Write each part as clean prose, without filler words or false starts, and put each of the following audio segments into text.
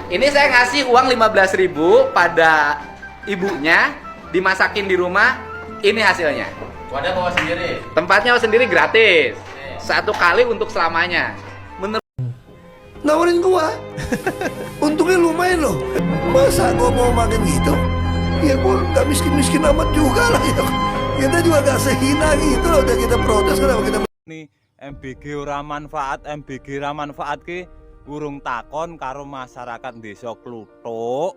Ini saya ngasih uang 15.000 pada ibunya, dimasakin di rumah. Ini hasilnya. Wadah bawa sendiri. Tempatnya sendiri gratis. Satu kali untuk selamanya. Nawarin gua. Untungnya lumayan loh. Masa gua mau makan gitu? Ya gua gak miskin-miskin amat juga lah ya. Kita juga gak sehina gitu loh. Udah kita protes, kenapa kita... Nih MBG ora manfaat, MBG ora manfaat ki urung takon karo masyarakat desa Kluthuk.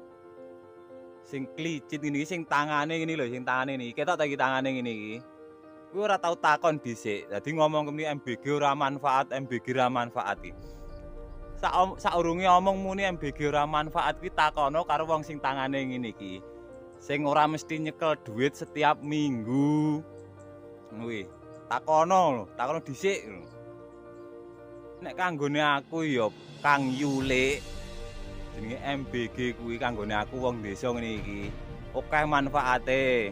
Sing klicit ini, sing tangane ini lho, sing tangane ini. Ketok ta iki tangane ngene iki. Kuwi ora tau takon dhisik. Dadi ngomong kene MBG ora manfaat, MBG ora manfaat iki. Saurunge omong muni MBG ora manfaat ki takono karo wong sing tangane ngene iki. Sing ora mesti nyekel duit setiap minggu. Kuwi. Takono dhisik lho. Nek kanggone aku ya Kang Yule. Jenenge MBG kuwi kanggone aku wong desa ngene iki. Akeh manfaate.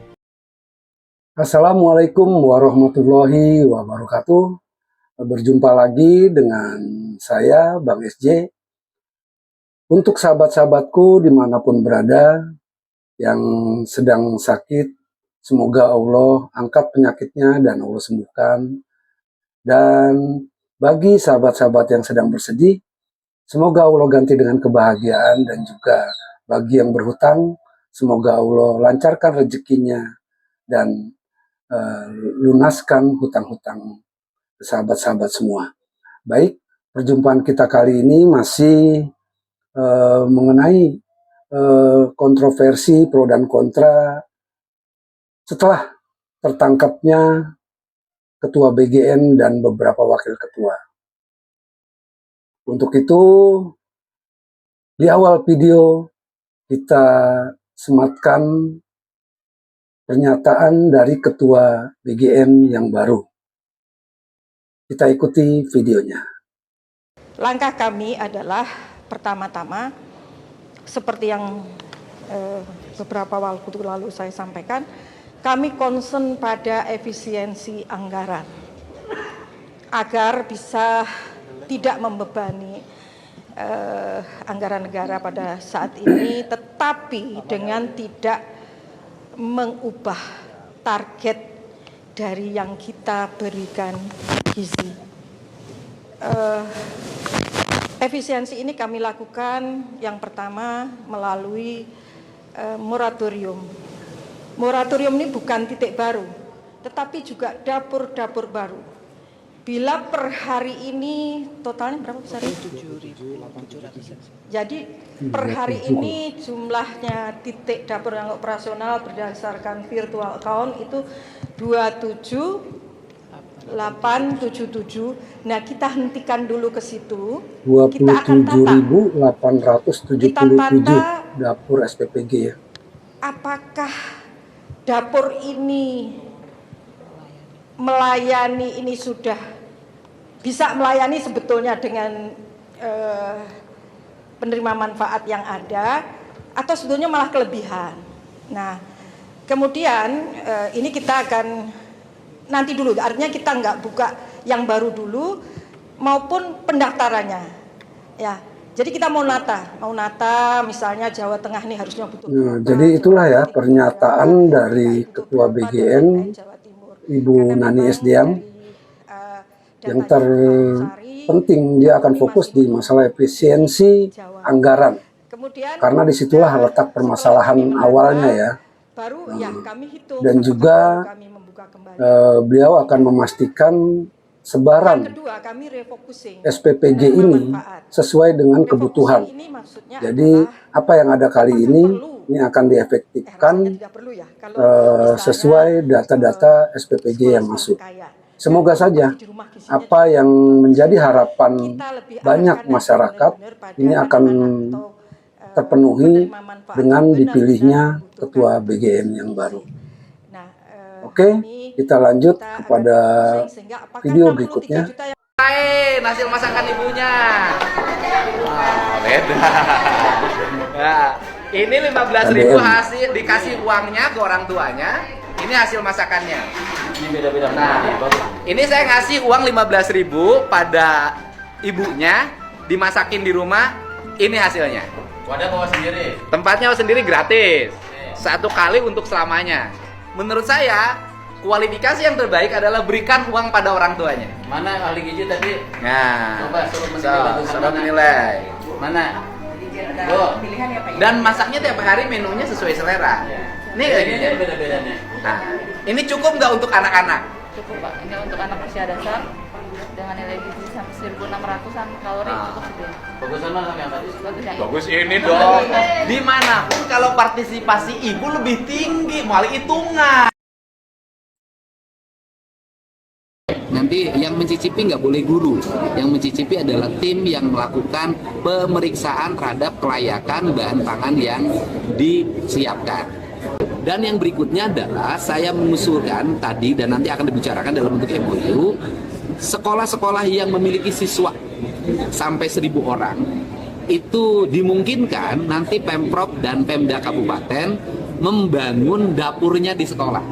Assalamualaikum warahmatullahi wabarakatuh. Berjumpa lagi dengan saya, Bang SJ. Untuk sahabat-sahabatku dimanapun berada yang sedang sakit, semoga Allah angkat penyakitnya dan Allah sembuhkan. Dan bagi sahabat-sahabat yang sedang bersedih, semoga Allah ganti dengan kebahagiaan. Dan juga bagi yang berhutang, semoga Allah lancarkan rezekinya dan lunaskan hutang-hutang sahabat-sahabat semua. Baik, perjumpaan kita kali ini masih mengenai kontroversi pro dan kontra setelah tertangkapnya Ketua BGN dan beberapa wakil ketua. Untuk itu, di awal video kita sematkan pernyataan dari Ketua BGN yang baru. Kita ikuti videonya. Langkah kami adalah pertama-tama seperti yang beberapa waktu lalu saya sampaikan, kami concern pada efisiensi anggaran agar bisa tidak membebani anggaran negara pada saat ini, tetapi dengan tidak mengubah target dari yang kita berikan gizi. Efisiensi ini kami lakukan yang pertama melalui moratorium. Moratorium ini bukan titik baru, tetapi juga dapur-dapur baru. Bila per hari ini totalnya berapa besar? 7.800. Jadi per hari ini jumlahnya titik dapur yang operasional berdasarkan virtual account itu 27.877. Nah, kita hentikan dulu ke situ. 27.877 dapur SPPG ya. Apakah dapur ini melayani, ini sudah bisa melayani sebetulnya dengan penerima manfaat yang ada, atau sebetulnya malah kelebihan. Nah, kemudian ini kita akan nanti dulu, artinya kita nggak buka yang baru dulu maupun pendaftarannya, ya. Jadi kita mau nata misalnya Jawa Tengah ini harusnya butuh. Nah, jadi itulah ya pernyataan dari Ketua BGN Ibu Nani Esdiam yang terpenting, dia akan fokus di masalah efisiensi anggaran, karena disitulah letak permasalahan awalnya ya. Dan juga beliau akan memastikan sebaran SPPG ini sesuai dengan kebutuhan. Jadi apa yang ada kali ini akan diefektifkan sesuai data-data SPPG yang masuk. Semoga saja apa yang menjadi harapan banyak masyarakat ini akan terpenuhi dengan dipilihnya Ketua BGN yang baru. Oke, kita lanjut kepada video berikutnya. Hasil masakan ibunya. Beda. Ya, ini 15.000 hasil dikasih uangnya ke orang tuanya. Ini hasil masakannya. Ini beda-beda. Nah, ini saya ngasih uang 15.000 pada ibunya, dimasakin di rumah. Ini hasilnya. Wadah bawa sendiri. Tempatnya sendiri gratis. 1 kali untuk selamanya. Menurut saya, kualifikasi yang terbaik adalah berikan uang pada orang tuanya. Mana ahli gizi tadi? Nah, Coba suruh menilai bagusan suruh mana. menilai. Mana? Pilihan ya Pak. Dan masaknya tiap hari menunya sesuai selera. Nih kayak Ini gini. ada beda-bedanya. Nah, ini cukup nggak untuk anak-anak? Cukup Pak, ini untuk anak usia dasar dengan nilai gizi sampai 1.600-an kalori cukup gede. Bagusan mana yang tadi? Bagus yang Bagus ini dong. Dimanapun kalau partisipasi ibu lebih tinggi, malah hitungan. Nanti yang mencicipi nggak boleh guru, yang mencicipi adalah tim yang melakukan pemeriksaan terhadap kelayakan bahan pangan yang disiapkan. Dan yang berikutnya adalah saya mengusulkan tadi dan nanti akan dibicarakan dalam bentuk MOU, sekolah-sekolah yang memiliki siswa sampai 1.000 orang itu dimungkinkan nanti Pemprov dan Pemda Kabupaten membangun dapurnya di sekolah,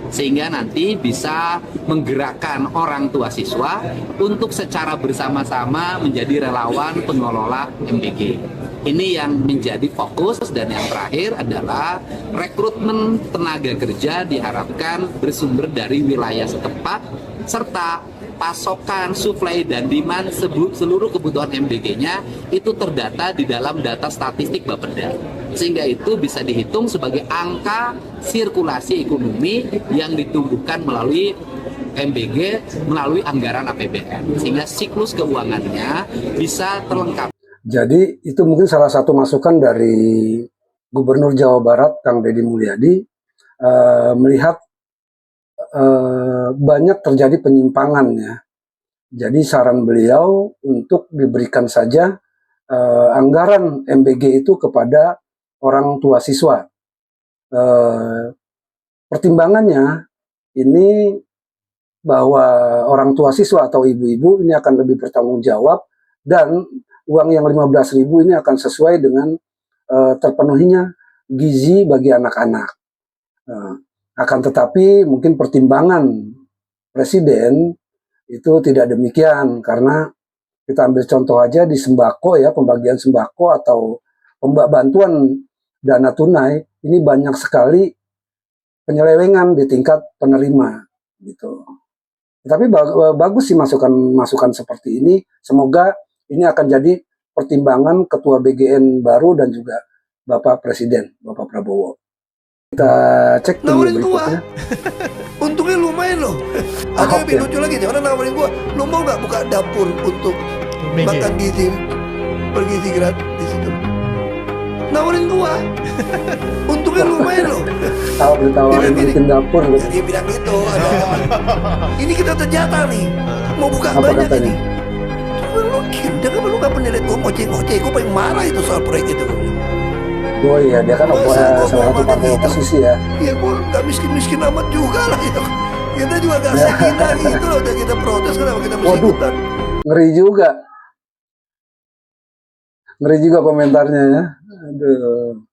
sehingga nanti bisa menggerakkan orang tua siswa untuk secara bersama-sama menjadi relawan pengelola MBG. Ini yang menjadi fokus, dan yang terakhir adalah rekrutmen tenaga kerja diharapkan bersumber dari wilayah setempat, serta pasokan, supply, dan demand seluruh kebutuhan MBG-nya itu terdata di dalam data statistik Bapeda. Sehingga itu bisa dihitung sebagai angka sirkulasi ekonomi yang ditumbuhkan melalui MBG melalui anggaran APBN, sehingga siklus keuangannya bisa terlengkap. Jadi itu mungkin salah satu masukan dari Gubernur Jawa Barat, Kang Deddy Mulyadi, melihat banyak terjadi penyimpangan ya. Jadi saran beliau untuk diberikan saja anggaran MBG itu kepada orang tua siswa. Pertimbangannya ini bahwa orang tua siswa atau ibu-ibu ini akan lebih bertanggung jawab, dan uang yang 15.000 ini akan sesuai dengan terpenuhinya gizi bagi anak-anak. Akan tetapi mungkin pertimbangan Presiden itu tidak demikian, karena kita ambil contoh aja di sembako ya, pembagian sembako atau bantuan dana tunai, ini banyak sekali penyelewengan di tingkat penerima gitu. Tapi bagus sih masukan seperti ini. Semoga ini akan jadi pertimbangan Ketua BGN baru dan juga Bapak Presiden, Bapak Prabowo. Kita cek dulu Nawarin gua. berikutnya. Untungnya lumayan loh. Ada lebih lucu lagi nih, orang nawarin gua, lu mau nggak buka dapur untuk makan gizi, bergizi gratis di situ? Nawarin gua. Untungnya lumayan loh. Tahu ditawarin Gini. bikin dapur Ya, gitu. dia bilang gitu. Ini kita terjata nih, mau buka Apa banyak katanya? ini. Cuma lu gila, kan lu nggak pernah lihat gua ngoceh-ngoceh, gua paling marah itu soal proyek itu. Oh iya, dia kan Masa gua salah mau satu makan partai gitu? oposisi ya. Ya gua nggak miskin-miskin amat juga lah ya. Kita juga gak sehina gitu loh, udah kita protes, kenapa kita mesti Waduh. ikutan? Ngeri juga. Ngeri juga komentarnya ya. Aduh.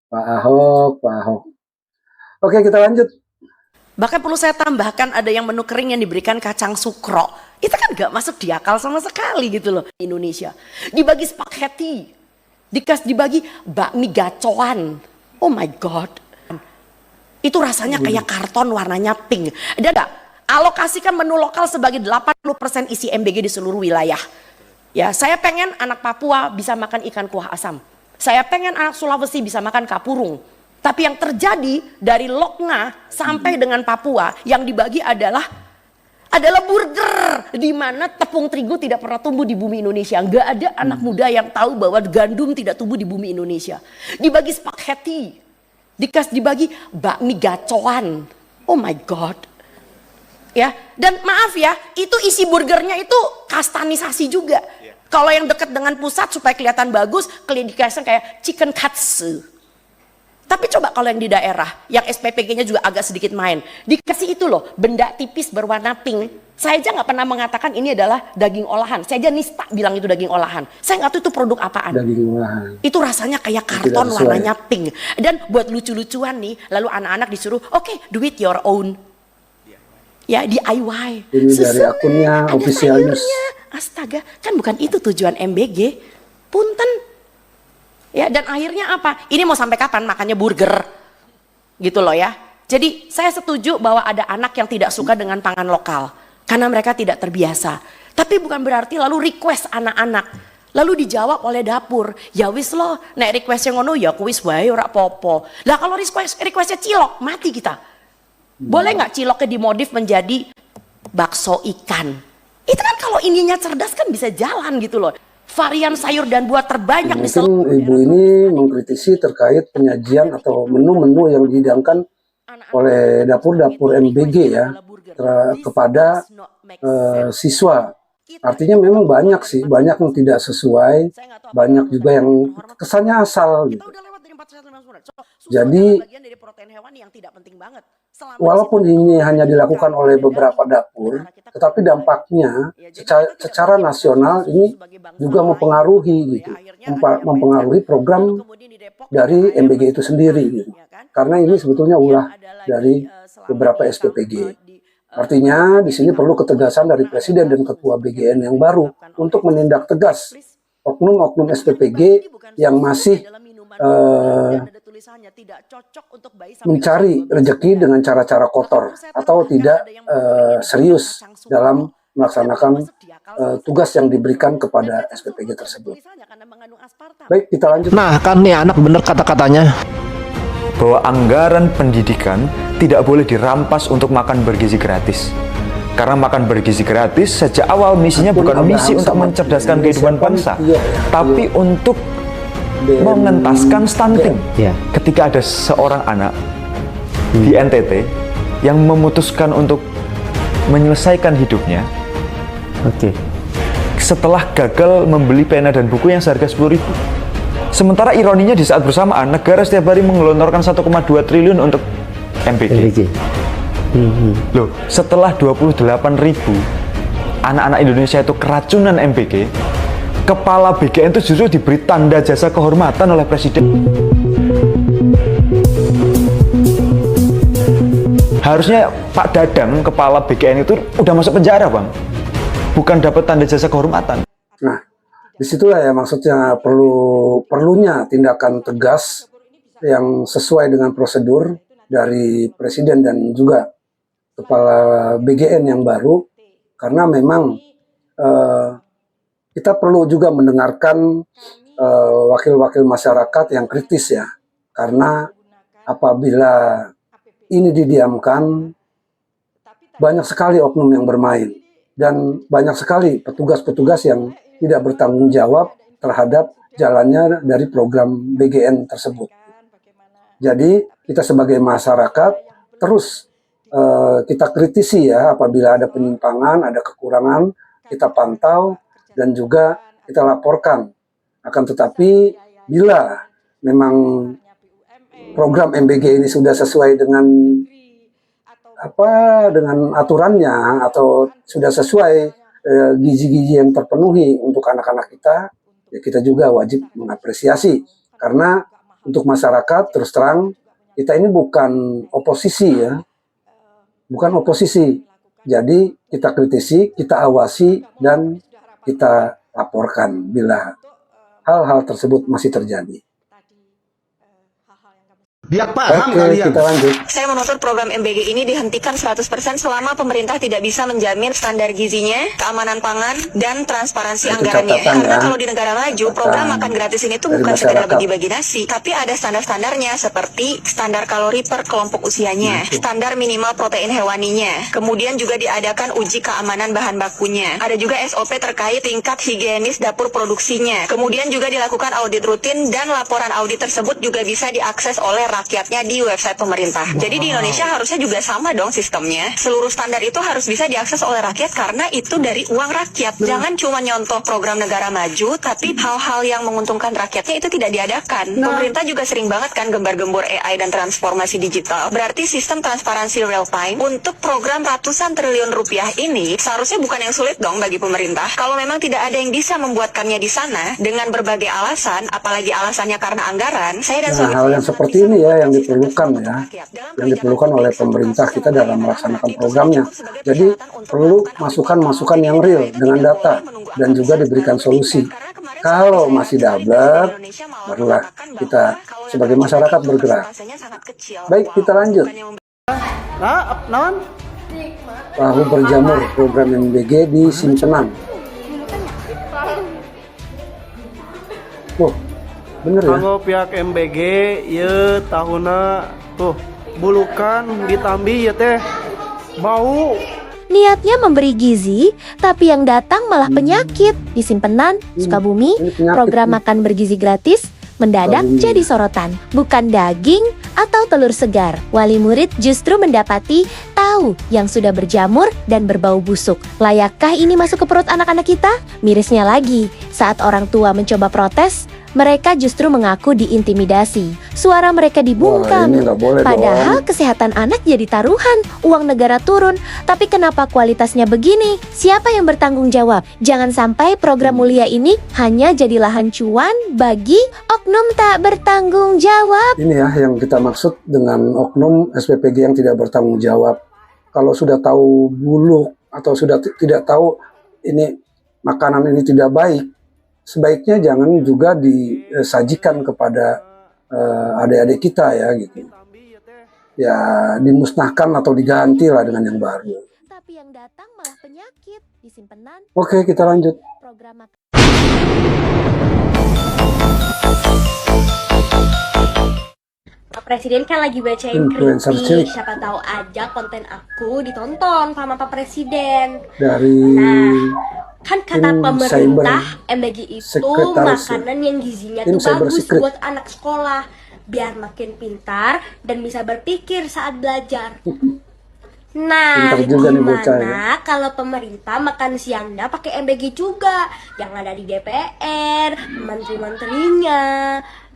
Pak Ahok. Oke, kita lanjut. Bahkan perlu saya tambahkan, ada yang menu kering yang diberikan kacang sukro. Itu kan gak masuk di akal sama sekali gitu loh. Indonesia dibagi spaghetti, dibagi bakmi gacoan. Oh my god, itu rasanya kayak karton warnanya pink. Ada gak? Alokasikan menu lokal sebagai 80% isi MBG di seluruh wilayah. Ya, saya pengen anak Papua bisa makan ikan kuah asam. Saya pengen anak Sulawesi bisa makan kapurung. Tapi yang terjadi dari Lokna sampai dengan Papua yang dibagi adalah burger, di mana tepung terigu tidak pernah tumbuh di bumi Indonesia. Nggak ada anak muda yang tahu bahwa gandum tidak tumbuh di bumi Indonesia. Dibagi spaghetti, dibagi bakmi gacoan. Oh my god. Ya, dan maaf ya, itu isi burgernya itu kastanisasi juga. Kalau yang dekat dengan pusat supaya kelihatan bagus, dikasih kayak chicken katsu. Tapi coba kalau yang di daerah, yang SPPG-nya juga agak sedikit main, dikasih itu loh, benda tipis berwarna pink. Saya aja nggak pernah mengatakan ini adalah daging olahan. Saya aja nista bilang itu daging olahan. Saya nggak tahu itu produk apaan. Daging olahan. Itu rasanya kayak Tidak karton sesuai. warnanya pink. Dan buat lucu-lucuan nih, lalu anak-anak disuruh, oke, do it your own. Ya, DIY. Ini dari Susunya, akunnya ada Official News. sayurnya. Astaga, kan bukan itu tujuan MBG. Punten. Ya, dan akhirnya apa? Ini mau sampai kapan makannya burger? Gitu loh ya. Jadi saya setuju bahwa ada anak yang tidak suka dengan pangan lokal karena mereka tidak terbiasa. Tapi bukan berarti lalu request anak-anak lalu dijawab oleh dapur. Ya wis loh, nek requestnya ngono ya kuis wae ora apa-apa. Lah kalau requestnya cilok, mati kita. Boleh nggak ciloknya dimodif menjadi bakso ikan? Itu kan kalau ininya cerdas kan bisa jalan gitu loh. Varian sayur dan buah terbanyak di Mungkin ibu ini mengkritisi terkait penyajian atau menu-menu yang dihidangkan oleh dapur-dapur MBG ya kepada siswa. Artinya memang banyak sih, banyak yang tidak sesuai, banyak juga yang kesannya asal gitu. Jadi walaupun ini hanya dilakukan oleh beberapa dapur, tetapi dampaknya secara nasional ini juga mempengaruhi gitu, mempengaruhi program dari MBG itu sendiri gitu. Karena ini sebetulnya ulah dari beberapa SPPG. Artinya di sini perlu ketegasan dari Presiden dan Ketua BGN yang baru untuk menindak tegas oknum-oknum SPPG yang masih mencari rezeki dengan cara-cara kotor atau tidak serius dalam melaksanakan tugas yang diberikan kepada SPPG tersebut. Baik, kita lanjut. Nah, kan nih anak bener kata-katanya bahwa anggaran pendidikan tidak boleh dirampas untuk makan bergizi gratis. Karena makan bergizi gratis sejak awal misinya bukan misi untuk mencerdaskan kehidupan bangsa, tapi untuk mengentaskan stunting. Ketika ada seorang anak di NTT yang memutuskan untuk menyelesaikan hidupnya, setelah gagal membeli pena dan buku yang seharga 10.000. Sementara ironinya di saat bersamaan negara setiap hari menggelontorkan 1,2 triliun untuk MBG. Loh, setelah 28.000 anak-anak Indonesia itu keracunan MBG, kepala BGN itu justru diberi tanda jasa kehormatan oleh Presiden. Harusnya Pak Dadang, kepala BGN itu udah masuk penjara, Bang. Bukan dapat tanda jasa kehormatan. Nah, disitulah ya maksudnya perlunya tindakan tegas yang sesuai dengan prosedur dari Presiden dan juga Kepala BGN yang baru, karena memang kita perlu juga mendengarkan wakil-wakil masyarakat yang kritis ya, karena apabila ini didiamkan banyak sekali oknum yang bermain dan banyak sekali petugas-petugas yang tidak bertanggung jawab terhadap jalannya dari program BGN tersebut. Jadi kita sebagai masyarakat terus kita kritisi ya apabila ada penyimpangan, ada kekurangan, kita pantau dan juga kita laporkan. Akan tetapi bila memang program MBG ini sudah sesuai dengan dengan aturannya atau sudah sesuai gizi-gizi yang terpenuhi untuk anak-anak kita, ya kita juga wajib mengapresiasi. Karena untuk masyarakat terus terang kita ini bukan oposisi ya. Bukan oposisi, jadi kita kritisi, kita awasi, dan kita laporkan bila hal-hal tersebut masih terjadi. Biar paham Oke, kita lanjut. Saya menuntut program MBG ini dihentikan 100% selama pemerintah tidak bisa menjamin standar gizinya, keamanan pangan, dan transparansi anggarannya. Karena kalau di negara maju, program makan gratis ini tuh bukan sekedar bagi-bagi nasi, tapi ada standar-standarnya seperti standar kalori per kelompok usianya, standar minimal protein hewaninya, kemudian juga diadakan uji keamanan bahan bakunya. Ada juga SOP terkait tingkat higienis dapur produksinya. Kemudian juga dilakukan audit rutin dan laporan audit tersebut juga bisa diakses oleh rakyatnya di website pemerintah. Jadi di Indonesia harusnya juga sama dong sistemnya. Seluruh standar itu harus bisa diakses oleh rakyat karena itu dari uang rakyat. Jangan cuma nyontoh program negara maju, tapi hal-hal yang menguntungkan rakyatnya itu tidak diadakan. Pemerintah juga sering banget kan gembar-gembor AI dan transformasi digital. Berarti sistem transparansi real time untuk program ratusan triliun rupiah ini seharusnya bukan yang sulit dong bagi pemerintah. Kalau memang tidak ada yang bisa membuatkannya di sana dengan berbagai alasan, apalagi alasannya karena anggaran, saya dan suami hal yang seperti ini ya yang diperlukan yang diperlukan oleh pemerintah kita dalam melaksanakan programnya. Jadi perlu masukan-masukan yang real dengan data dan juga diberikan solusi. Kalau masih dablek, barulah kita sebagai masyarakat bergerak. Baik, kita lanjut. Tahu berjamur program MBG di Simpenan. Oh, bener ya? Kanggo pihak MBG, ya tahuna tuh bulukan ditambi ya teh bau. Niatnya memberi gizi, tapi yang datang malah penyakit. Di Simpenan, Sukabumi, program makan bergizi gratis mendadak jadi sorotan. Bukan daging atau telur segar. Wali murid justru mendapati tahu yang sudah berjamur dan berbau busuk. Layakkah ini masuk ke perut anak-anak kita? Mirisnya lagi, saat orang tua mencoba protes, mereka justru mengaku diintimidasi. Suara mereka dibungkam. Padahal kesehatan anak jadi taruhan. Uang negara turun. Tapi kenapa kualitasnya begini? Siapa yang bertanggung jawab? Jangan sampai program mulia ini hanya jadi lahan cuan bagi oknum tak bertanggung jawab. Ini ya yang kita maksud dengan oknum SPPG yang tidak bertanggung jawab. Kalau sudah tahu buluk atau sudah tidak tahu ini makanan ini tidak baik, sebaiknya jangan juga disajikan kepada adik-adik kita ya gitu. Ya dimusnahkan atau diganti lah dengan yang baru. Tapi yang datang malah penyakit. Di Simpenan. Oke, kita lanjut. Pak Presiden kan lagi bacain kritik, siapa tahu aja konten aku ditonton sama Pak Presiden. Dari kan kata pemerintah MBG itu makanan yang gizinya tuh bagus buat anak sekolah biar makin pintar dan bisa berpikir saat belajar. Nah, gimana kalau pemerintah makan siangnya pakai MBG juga yang ada di DPR, menteri-menterinya,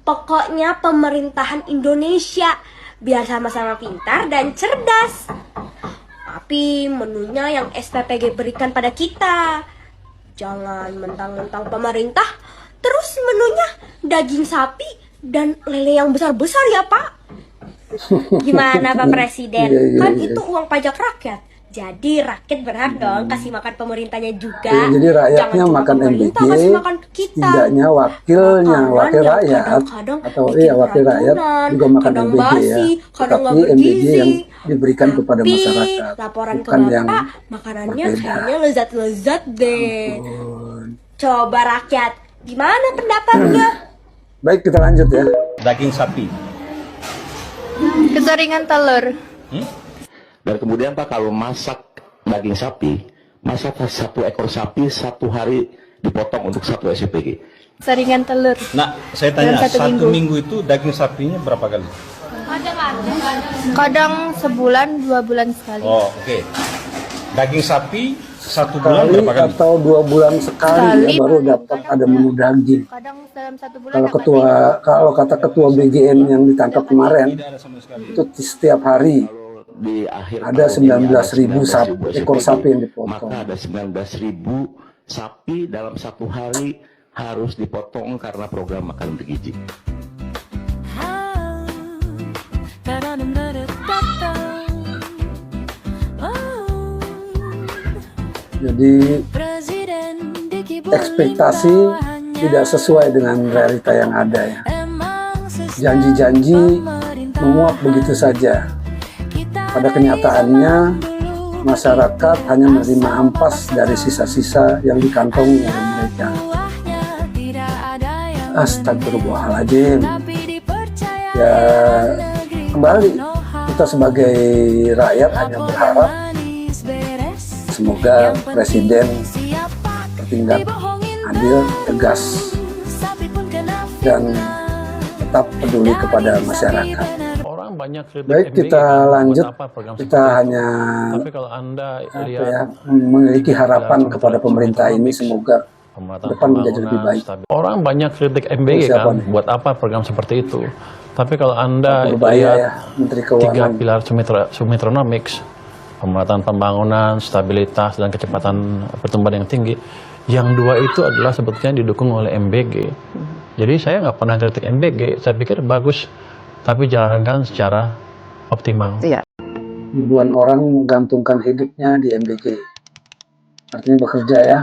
pokoknya pemerintahan Indonesia biar sama-sama pintar dan cerdas. Tapi menunya yang SPPG berikan pada kita. Jangan mentang-mentang pemerintah, terus menunya daging sapi dan lele yang besar-besar ya Pak. Gimana Pak Presiden? Kan itu uang pajak rakyat. Jadi rakyat berhak dong kasih makan pemerintahnya juga. Jadi rakyatnya makan MBG, tidaknya wakilnya, wakil rakyat atau wakil rakyat juga makan MBG ya. Tetapi MBG yang diberikan kepada masyarakat. Laporan ke bukan yang Bapak, makanannya kayaknya lezat-lezat deh. Coba rakyat, gimana pendapatnya? Baik, kita lanjut ya. Daging sapi. Keseringan telur. Dan kemudian Pak, kalau masak daging sapi, masak satu ekor sapi 1 hari dipotong untuk 1 SPPG. Seringan telur. Nah, saya tanya, satu minggu itu daging sapinya berapa kali? Kadang sebulan, 2 bulan sekali. Oh, oke. Daging sapi 1 bulan berapa kali? Atau 2 bulan sekali. Ya, baru dapat ada menu daging. Kadang dalam 1 bulan. Kalau kata ketua BGN yang ditangkap kemarin, itu setiap hari ada 19.000 ekor sapi yang dipotong. Maka ada 19.000 sapi dalam 1 hari harus dipotong karena program makan bergizi. Jadi ekspektasi tidak sesuai dengan realita yang ada ya. Janji-janji menguap begitu saja. Pada kenyataannya, masyarakat hanya menerima ampas dari sisa-sisa yang dikantongi oleh mereka. Astagfirullahaladzim. Ya, kembali, kita sebagai rakyat hanya berharap semoga Presiden bertindak adil, tegas, dan tetap peduli kepada masyarakat. Baik, kita lanjut. Kita hanya memiliki harapan kepada pemerintah ini, semoga depan menjadi lebih baik. Orang banyak kritik MBG kan, buat apa program seperti itu. Tapi kalau Anda lihat 3 pilar Sumitronomics, pemerataan pembangunan, stabilitas, dan kecepatan pertumbuhan yang tinggi, yang 2 itu adalah sebetulnya didukung oleh MBG. Jadi saya nggak pernah kritik MBG, saya pikir bagus, tapi jalankan secara optimal. Ribuan orang menggantungkan hidupnya di MBG. Artinya bekerja ya.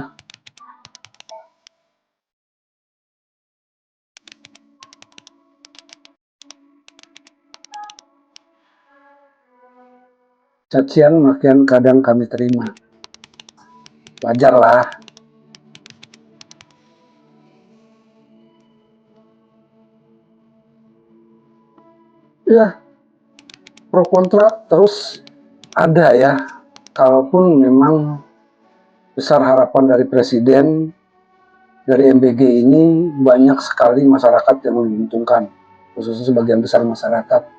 Cacian makian kadang kami terima. Wajar lah. Ya, pro kontra terus ada ya. Kalaupun memang besar harapan dari Presiden, dari MBG ini banyak sekali masyarakat yang menguntungkan, khususnya sebagian besar masyarakat.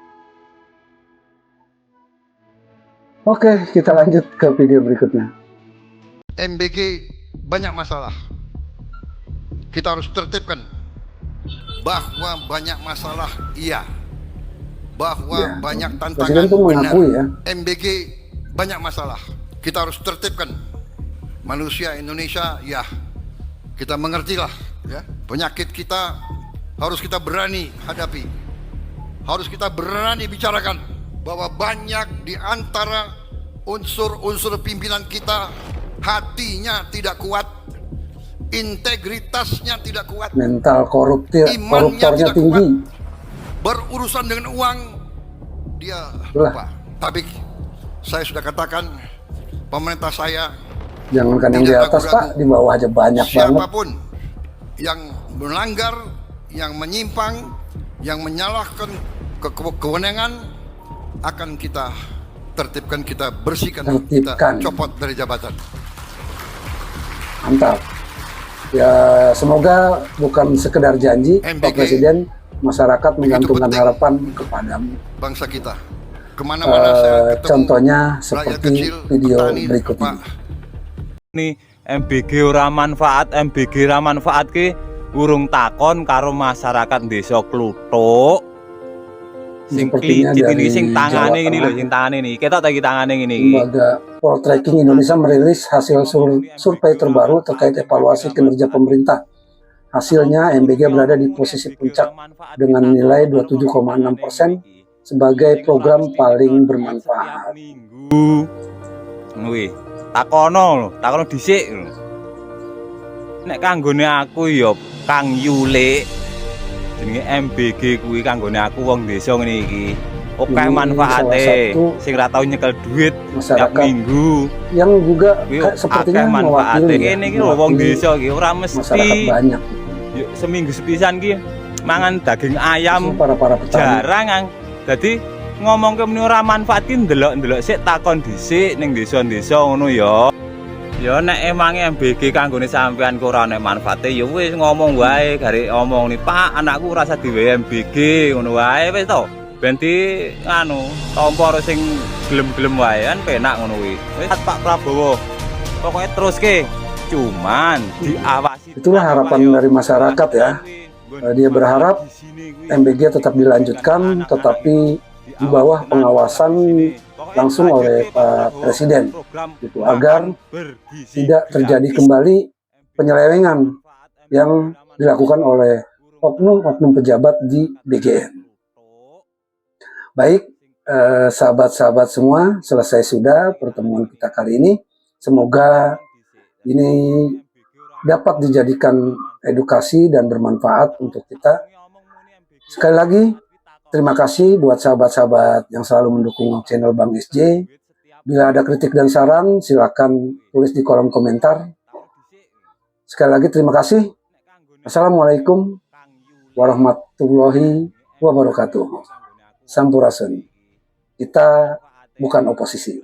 Oke, kita lanjut ke video berikutnya. MBG banyak masalah. Kita harus tertibkan. Bahwa banyak masalah, iya. Bahwa Ya, banyak Presiden tantangan, tuh benar. mengakui ya. MBG banyak masalah. Kita harus tertibkan. Manusia Indonesia, ya. Kita mengertilah, ya. Penyakit kita harus kita berani hadapi. Harus kita berani bicarakan bahwa banyak di antara unsur-unsur pimpinan kita hatinya tidak kuat, integritasnya tidak kuat, Mental koruptornya tidak tinggi. berurusan dengan uang dia lupa. Tapi saya sudah katakan, pemerintah saya Jangankan yang di tidak atas ragu-ragu. Pak, di bawah aja banyak banget. Siapapun yang melanggar, yang menyimpang, yang menyalahkan kewenangan akan kita tertibkan, kita bersihkan, kita copot dari jabatan. Mantap. Ya, semoga bukan sekedar janji, Pak Presiden, masyarakat menggantungkan harapan kepadamu. Bangsa kita kemana-mana saya ketemu Contohnya rakyat seperti kecil, video petani, berikut Pak. ini. Nih MBG ora manfaat, MBG ora manfaat ki urung takon karo masyarakat desa Kluthuk. Sing Sepertinya klicit dari ini sing tangane Jawa ini lho, Tengah. sing tangane ini. Ketok ta iki tangane ngene iki. Lembaga Poltreking Indonesia merilis hasil survei terbaru terkait evaluasi kinerja pemerintah. Hasilnya MBG berada di posisi puncak dengan nilai 27,6% sebagai program paling bermanfaat. Kuwi takono dhisik lho. Nek kanggone aku ya Kang Yule jenenge MBG kuwi kanggone aku wong desa ngene iki. Oke Ini manfaate salah satu sing ra tau nyekel duit tiap masyarakat minggu. yang juga Kuwi sepertinya akeh manfaate. mewakili ya, Kene iki lho wong mewakili desa iki ora mesti masyarakat banyak. Yuk, seminggu sepisan ki mangan daging ayam para petani. jarang ang. Dadi ngomong ke meni ora manfaat ki ndelok-ndelok sik takon dhisik ning desa-desa ngono ya. Ya nek emange MBG kanggone sampean ku ora nek manfaate ya wis ngomong wae garek omong nih Pak anakku rasa diwehi MBG ngono wae wis to. Ben di anu tampa sing gelem-gelem wae kan penak ngono kuwi. Wis Pak Prabowo. Pokoknya terus ke cuman diawasi. Itulah harapan dari masyarakat ya. Dia berharap MBG tetap dilanjutkan tetapi di bawah pengawasan langsung oleh Pak Presiden gitu, agar tidak terjadi kembali penyelewengan yang dilakukan oleh oknum-oknum pejabat di BGN. Baik, sahabat-sahabat semua, selesai sudah pertemuan kita kali ini. Semoga ini dapat dijadikan edukasi dan bermanfaat untuk kita. Sekali lagi, terima kasih buat sahabat-sahabat yang selalu mendukung channel Bang SJ. Bila ada kritik dan saran, silakan tulis di kolom komentar. Sekali lagi terima kasih. Assalamualaikum warahmatullahi wabarakatuh. Sampurasun. Kita bukan oposisi.